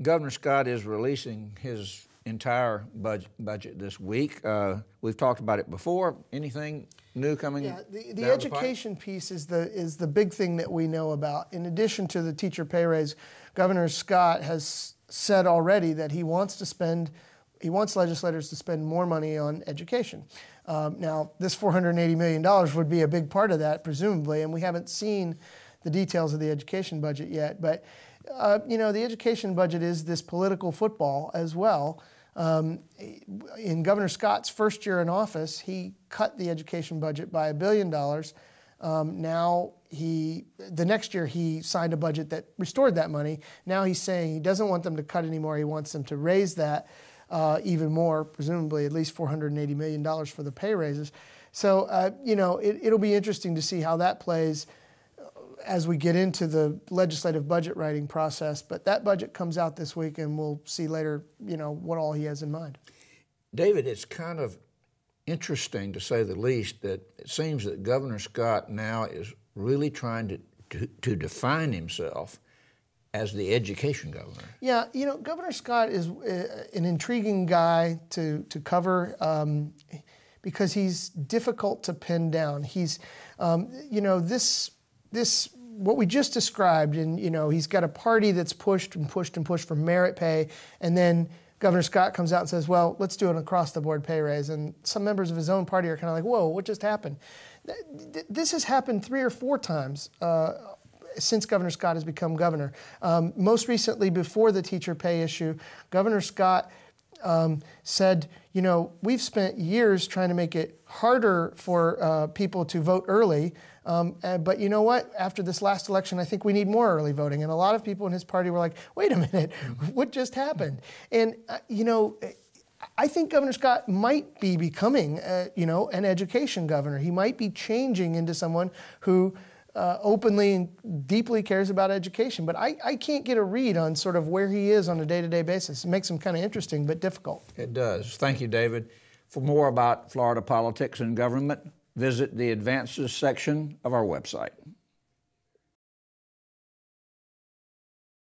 Governor Scott is releasing his entire budget this week. We've talked about it before. Anything new coming? Yeah, the education piece is the big thing that we know about. In addition to the teacher pay raise, Governor Scott has said already that he wants legislators to spend more money on education. Now, this $480 million would be a big part of that, presumably, and we haven't seen the details of the education budget yet. But you know, the education budget is this political football as well. In Governor Scott's first year in office, he cut the education budget by $1 billion. Now, the next year he signed a budget that restored that money. Now he's saying he doesn't want them to cut anymore. He wants them to raise that even more, presumably at least $480 million for the pay raises. So, you know, it'll be interesting to see how that plays as we get into the legislative budget writing process. But that budget comes out this week, and we'll see later, you know, what all he has in mind. David, it's kind of interesting, to say the least, that it seems that Governor Scott now is really trying to define himself as the education governor. Yeah, you know, Governor Scott is an intriguing guy to cover because he's difficult to pin down. He's, you know, this what we just described, and you know, he's got a party that's pushed and pushed and pushed for merit pay, and then Governor Scott comes out and says, well, let's do an across-the-board pay raise. And some members of his own party are kind of like, whoa, what just happened? This has happened 3 or 4 times since Governor Scott has become governor. Most recently, before the teacher pay issue, Governor Scott said, you know, we've spent years trying to make it harder for people to vote early, but you know what? After this last election, I think we need more early voting. And a lot of people in his party were like, wait a minute, what just happened? And, you know, I think Governor Scott might be becoming, you know, an education governor. He might be changing into someone who openly and deeply cares about education. But I can't get a read on sort of where he is on a day-to-day basis. It makes him kind of interesting, but difficult. It does. Thank you, David. For more about Florida politics and government, visit the Advances section of our website.